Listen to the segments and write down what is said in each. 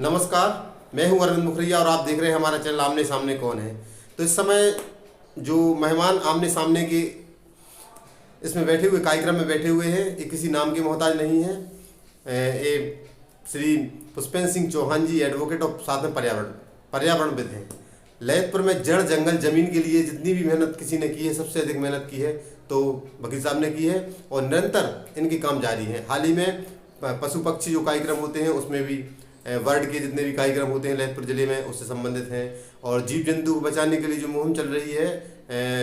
नमस्कार, मैं हूं अरविंद मुखरिया और आप देख रहे हैं हमारा चैनल आमने सामने कौन है। तो इस समय जो मेहमान आमने सामने के इसमें बैठे हुए कार्यक्रम में बैठे हुए हैं, ये किसी नाम के मोहताज नहीं है। ये श्री पुष्पेंद्र सिंह चौहान जी एडवोकेट और साथ में पर्यावरणविद हैं। ललितपुर में जड़ जंगल जमीन के लिए जितनी भी मेहनत किसी ने की है, सबसे अधिक मेहनत की है तो वकील साहब ने की है और निरंतर इनके काम जारी हैं। हाल ही में पशु पक्षी जो कार्यक्रम होते हैं उसमें भी वर्ल्ड के जितने भी कार्यक्रम होते हैं ललितपुर जिले में उससे संबंधित हैं और जीव जंतु को बचाने के लिए जो मुहिम चल रही है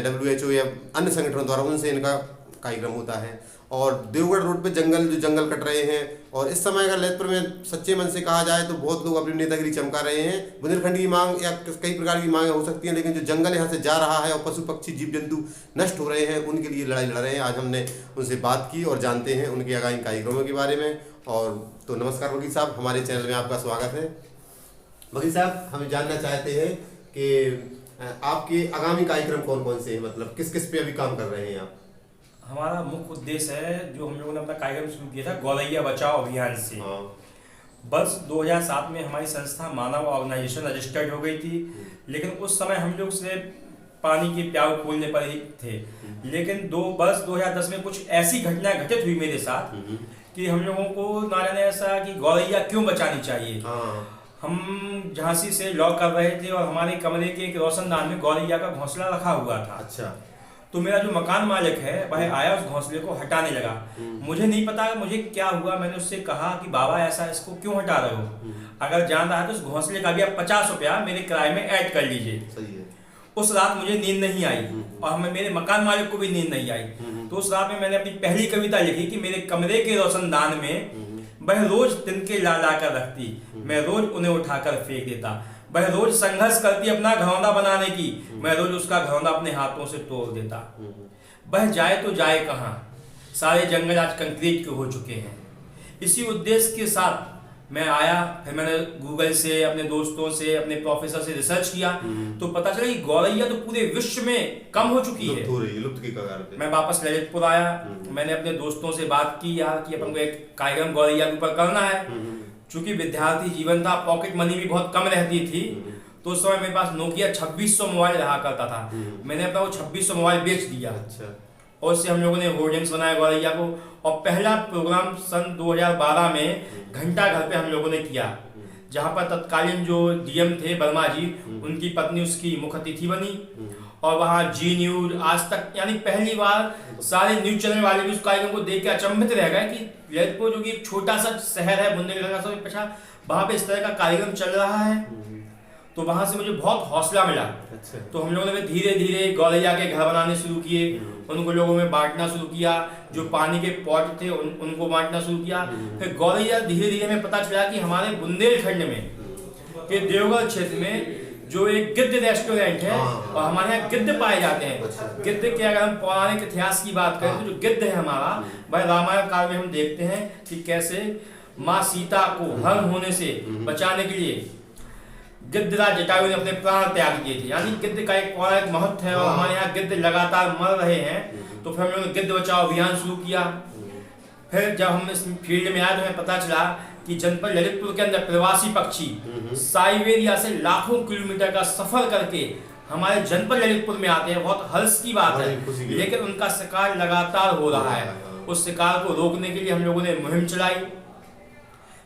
WHO या अन्य संगठनों द्वारा, उनसे इनका कार्यक्रम होता है। और देवगढ़ रोड पे जंगल कट रहे हैं और इस समय अगर ललितपुर में सच्चे मन से कहा जाए तो बहुत लोग अपनी नेतागिरी चमका रहे हैं। बुंदेलखंड की मांग या कई प्रकार की मांगें हो सकती हैं, लेकिन जो जंगल यहाँ से जा रहा है और पशु पक्षी जीव जंतु नष्ट हो रहे हैं, उनके लिए लड़ाई लड़ रहे हैं। आज हमने उनसे बात की और जानते हैं उनके आगामी कार्यक्रमों के बारे में। और तो नमस्कार वकील साहब, हमारे चैनल में आपका स्वागत है। वकील साहब, हम जानना चाहते हैं कि आपके आगामी कार्यक्रम कौन कौन से हैं, मतलब किस किस पे अभी काम कर रहे हैं आप? हमारा मुख्य उद्देश्य है, जो हम लोगों ने अपना कार्यक्रम शुरू किया था गौरैया बचाओ अभियान से। बस 2007 में हमारी संस्था मानव ऑर्गेनाइजेशन रजिस्टर्ड हो गई थी, लेकिन उस समय हम लोग सिर्फ पानी के प्याऊ खोलने पर ही थे। लेकिन 2010 में कुछ ऐसी घटनाएं घटित हुई मेरे साथ कि हम लोगों को ना जाने ऐसा कि गौरैया क्यों बचानी चाहिए। हम झांसी से लॉ कर रहे थे और हमारे कमरे के एक रोशनदान में गौरैया का घोंसला रखा हुआ था। अच्छा। तो मेरा जो मकान मालिक है वह आया, उस घोंसले को हटाने लगा। मुझे नहीं पता मुझे क्या हुआ। मैंने उससे कहा कि बाबा ऐसा इसको क्यों हटा रहे हो, अगर जान रहा है तो उस घोंसले का भी आप 50 रुपया मेरे किराए में ऐड कर लीजिए। सही है। उस रात मुझे नींद नहीं आई और हमें मेरे मकान मालिक को भी नींद नहीं आई। तो उस रात में मैंने अपनी पहली कविता लिखी कि मेरे कमरे के रोशनदान में वह रोज तिनके ला ला कर रखती, मैं रोज उन्हें उठाकर फेंक देता। वह रोज संघर्ष करती अपना घरौंदा बनाने की, मैं रोज उसका घरौंदा अपने हाथों से तोड़ देता। वह जाए तो जाए कहाँ, सारे जंगल आज कंक्रीट के हो चुके हैं। इसी उद्देश्य के साथ मैं आया। फिर मैंने गूगल से, अपने दोस्तों से, अपने प्रोफेसर से रिसर्च किया तो पता चला कि गौरैया तो पूरे विश्व में कम हो चुकी है, लुप्त की कगार पे। मैं वापस ललितपुर आया। मैंने अपने दोस्तों से बात की यार कि अपन को एक कार्यक्रम गौरैया के ऊपर करना है। चूंकि विद्यार्थी जीवन था, पॉकेट मनी भी बहुत कम रहती थी, तो उस समय मेरे पास नोकिया 2600 मोबाइल रहा करता था। मैंने अपना वो 2600 मोबाइल बेच दिया। अच्छा। और उससे हम लोगों ने होर्डिंग्स बनाया गौरैया को। और पहला प्रोग्राम सन 2012 में घंटा घर पे हम लोगों ने किया, जहाँ पर तत्कालीन जो डीएम थे वर्मा जी, उनकी पत्नी उसकी मुख्य अतिथि बनी। और वहाँ जी न्यूज, आज तक, यानी पहली बार सारे न्यूज चैनल वाले भी उस कार्यक्रम को देख के अचंभित रह गए कि ललितपुर जो कि एक छोटा सा शहर है बुंदेलखंड का, पीछा वहाँ पे इस तरह का कार्यक्रम चल रहा है। तो वहाँ से मुझे बहुत हौसला मिला। अच्छा। तो हम लोगों ने धीरे धीरे गौरैया के घर बनाने शुरू किए, उनको लोगों में बांटना शुरू किया। जो पानी के पॉट थे उनको बांटना शुरू किया। फिर गौरैया धीरे धीरे हमें पता चला कि हमारे बुंदेलखंड में के देवगढ़ क्षेत्र में जो एक गिद्ध रेस्टोरेंट है और हमारे यहाँ गिद्ध पाए जाते हैं। गिद्ध के अगर हम पौराणिक इतिहास की बात करें तो जो गिद्ध है हमारा, वह रामायण काल में हम देखते हैं कि कैसे माँ सीता को हरण होने से बचाने के लिए गिद्धराज जटायु ने अपने प्राण त्याग दिए थे। यानी गिद्ध का एक पौराणिक महत्व है और हमारे यहाँ गिद्ध लगातार मर रहे हैं। तो फिर हम लोगों ने गिद्ध बचाओ अभियान शुरू किया। फिर जब हम इस फील्ड में आए तो हमें पता चला कि जनपद ललितपुर के अंदर प्रवासी पक्षी साइबेरिया से लाखों किलोमीटर का सफर करके हमारे जनपद ललितपुर में आते हैं। बहुत हर्ष की बात है, लेकिन उनका शिकार लगातार हो रहा है। उस शिकार को रोकने के लिए हम लोगों ने मुहिम चलाई।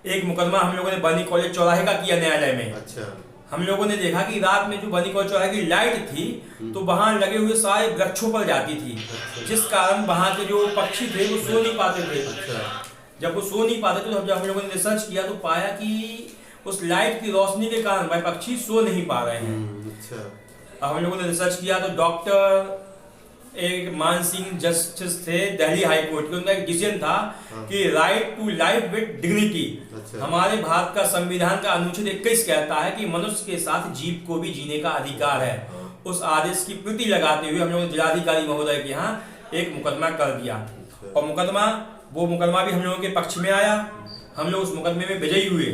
एक मुकदमा हम लोगों ने बनी कॉलेज चौराहे का किया न्यायालय में। अच्छा। हम लोगों ने देखा कि रात में जो बनी कॉलेज चौराहे की लाइट थी तो वहां लगे हुए सारे वृक्षों पर जाती थी, जिस कारण वहां के जो पक्षी थे वो सो नहीं पाते थे। जब वो सो नहीं पाते तो जब हम लोगों ने रिसर्च किया तो पाया कि उस लाइट की रोशनी के कारण वह पक्षी सो नहीं पा रहे हैं। अच्छा। अब हम लोगों ने रिसर्च किया तो डॉक्टर एक मान सिंह जस्टिस थे दिल्ली हाई कोर्ट के, उनका एक डिसीजन था कि right to life with dignity. हमारे भारत का संविधान का अनुच्छेद 21 कहता है कि मनुष्य के साथ जीव को भी जीने का अधिकार है। उस आदेश की प्रति लगाते हुए हम लोगों ने जिलाधिकारी महोदय के यहाँ एक मुकदमा कर दिया और वो मुकदमा भी हम लोगों के पक्ष में आया। हम लोग उस मुकदमे में विजयी हुए।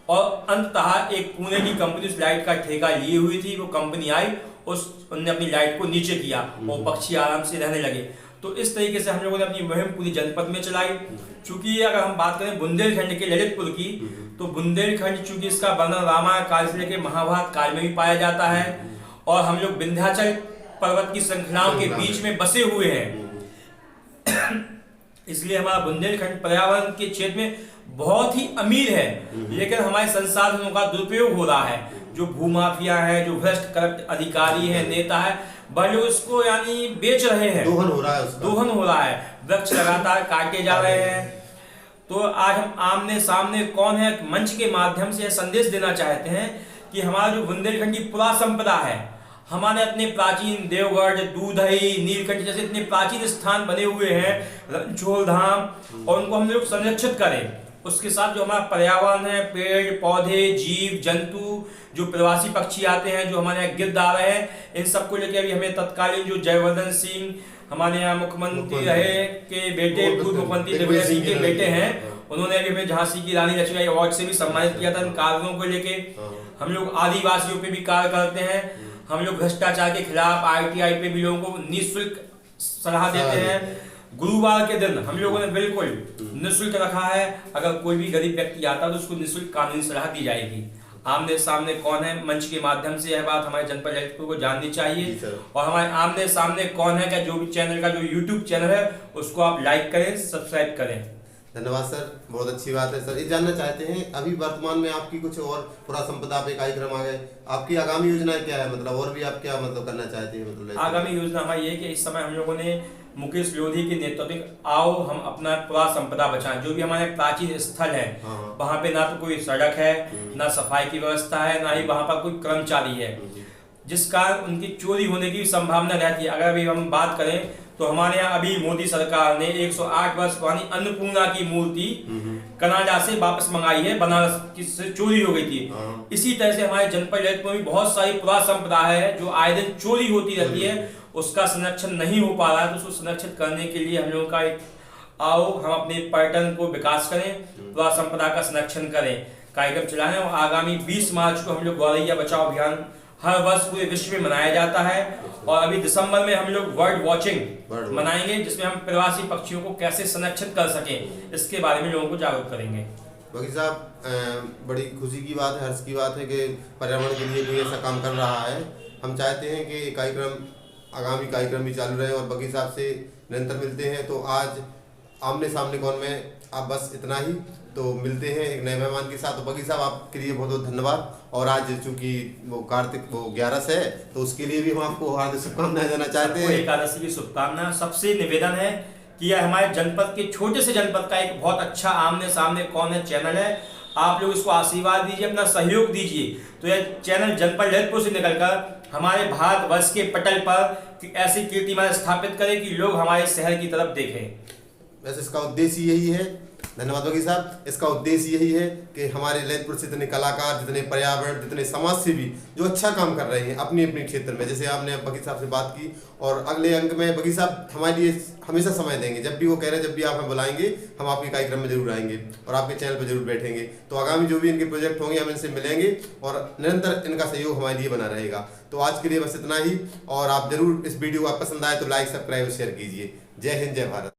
और अंततः एक पुणे की कंपनी उस लाइट का ठेका लिए हुई थी। वो कंपनी आई, उन्होंने अपनी लाइट को नीचे किया और पक्षी आराम से रहने लगे। तो इस तरीके से हम लोगों ने अपनी मुहिम पूरी जनपद में चलाई। चूंकि अगर हम बात करें बुंदेलखंड के ललितपुर की, तो बुंदेलखंड चूंकि इसका वर्णन रामायण काल से लेकर महाभारत काल में भी पाया जाता है, और हम लोग विंध्याचल पर्वत की श्रृंखलाओं के बीच में बसे हुए हैं। इसलिए हमारा बुंदेलखंड पर्यावरण के क्षेत्र में बहुत ही अमीर है, लेकिन हमारे संसाधनों का दुरुपयोग हो रहा है। जो भूमाफिया है, जो भ्रष्ट करप्ट अधिकारी है, नेता है, वह लोग इसको यानी बेच रहे हैं, दोहन हो रहा है उसका। दोहन हो रहा है, वृक्ष लगातार काटे जा रहे हैं। तो आज हम आमने सामने कौन है मंच के माध्यम से संदेश देना चाहते हैं कि हमारा जो बुंदेलखंडी पुरा संपदा है, हमारे अपने प्राचीन देवगढ़, दूधई, नीलकंठ जैसे इतने प्राचीन स्थान बने हुए हैं, रणछोड़ धाम, और उनको हम लोग संरक्षित करें। उसके साथ जो हमारा पर्यावरण है, पेड़ पौधे, जीव जंतु, जो प्रवासी पक्षी आते हैं, जो हमारे यहाँ गिद्ध आ रहे हैं, इन सबको लेकर अभी हमें तत्कालीन जो जयवर्धन सिंह हमारे यहाँ मुख्यमंत्री रहे के बेटे, पूर्व मुख्यमंत्री दिग्विजय सिंह के बेटे हैं, उन्होंने अभी हमें झांसी की रानी लक्ष्मीबाई अवार्ड से भी सम्मानित किया था इन कार्यों को लेके। हम लोग आदिवासियों पे भी कार्य करते हैं, हम लोग भ्रष्टाचार के खिलाफ ITI पे भी लोगों को निःशुल्क सलाह देते हैं। गुरुवार के दिन हम लोगों ने बिल्कुल निःशुल्क रखा है, अगर कोई भी गरीब व्यक्ति आता है तो उसको निःशुल्क कानूनी सलाह दी जाएगी। आमने सामने कौन है मंच के माध्यम से यह बात हमारे जनपद ललितपुर को जाननी चाहिए। और हमारे आमने सामने कौन है का जो भी चैनल का जो YouTube चैनल है उसको आप लाइक करें, सब्सक्राइब करें। धन्यवाद सर, बहुत अच्छी बात है सर। ये जानना चाहते हैं अभी वर्तमान में आपकी कुछ और पुरा संपदा पे कार्यक्रम आ गए, आपकी आगामी योजनाएं क्या है, मतलब और भी आप क्या मतलब करना चाहते हैं? मतलब आगामी योजना हमारी ये है कि इस समय हम लोगों ने मुकेश लोधी के नेतृत्व में आओ हम अपना पुरा संपदा बचाएं। जो भी हमारे प्राचीन स्थल है वहाँ पे ना तो कोई सड़क है, ना सफाई की व्यवस्था है, ना ही वहाँ पर कोई कर्मचारी है, जिस कारण उनकी चोरी होने की संभावना रहती है। अगर अभी हम बात करें तो हमारे यहाँ अभी मोदी सरकार ने 108 वर्ष पुरानी अन्नपूर्णा की मूर्ति कनाडा से वापस मंगाई है, बनारस की से चोरी हो गई थी। इसी तरह से हमारे जनपद ललितपुर में बहुत सारी पुरा संपदा है जो आए दिन चोरी होती रहती है, उसका संरक्षण नहीं हो पा रहा है। तो उसको संरक्षित करने के लिए हम लोगों का एक आओ हम अपने पर्यटन को विकास करें, पुरा संपदा का संरक्षण करें कार्यक्रम चलाएं। और आगामी 20 मार्च को हम लोग गौरैया बचाओ अभियान हर वर्ष पूरे विश्व में मनाया जाता है, और अभी दिसंबर में हम लोग वर्ल्ड वॉचिंग मनाएंगे, जिसमें हम प्रवासी पक्षियों को कैसे संरक्षित कर सकें इसके बारे में लोगों को जागरूक करेंगे। बघेल साहब, बड़ी खुशी की बात है, हर्ष की बात है कि पर्यावरण के लिए कोई ऐसा काम कर रहा है। हम चाहते हैं कि कार्यक्रम आगामी कार्यक्रम भी चालू रहे और बघेल साहब से निरंतर मिलते हैं। तो आज आमने सामने कौन में आप बस इतना ही, तो मिलते हैं एक नए मेहमान के साथ। तो बघेल साहब आपके लिए बहुत बहुत धन्यवाद। और आज चूंकि वो कार्तिक वो 11 है तो उसके लिए भी हम आपको हार्दिक शुभकामनाएं देना चाहते हैं। एकादशी की शुभकामना। सबसे निवेदन है कि यह हमारे जनपद के छोटे से जनपद का एक बहुत अच्छा आमने सामने कौन है चैनल है, आप लोग इसको आशीर्वाद दीजिए, अपना सहयोग दीजिए। तो यह चैनल जनपद ललितपुर से निकलकर हमारे भारतवर्ष के पटल पर ऐसी कीर्तिमान स्थापित करे कि लोग हमारे शहर की तरफ देखें। वैसे इसका उद्देश्य यही है। धन्यवाद बघेल साहब। इसका उद्देश्य यही है कि हमारे ललितपुर से जितने कलाकार, जितने पर्यावरण, जितने समाज सेवी जो अच्छा काम कर रहे हैं अपने अपने क्षेत्र में, जैसे आपने बघेल साहब से बात की, और अगले अंक में बघेल साहब हमारे लिए हमेशा समय देंगे। जब भी वो कह रहे हैं, जब भी आप हमें बुलाएंगे हम आपके कार्यक्रम में जरूर आएंगे और आपके चैनल पर जरूर बैठेंगे। तो आगामी जो भी इनके प्रोजेक्ट होंगे हम इनसे मिलेंगे और निरंतर इनका सहयोग हमारे लिए बना रहेगा। तो आज के लिए बस इतना ही, और आप जरूर इस वीडियो को आप पसंद आए तो लाइक, सब्सक्राइब और शेयर कीजिए। जय हिंद, जय भारत।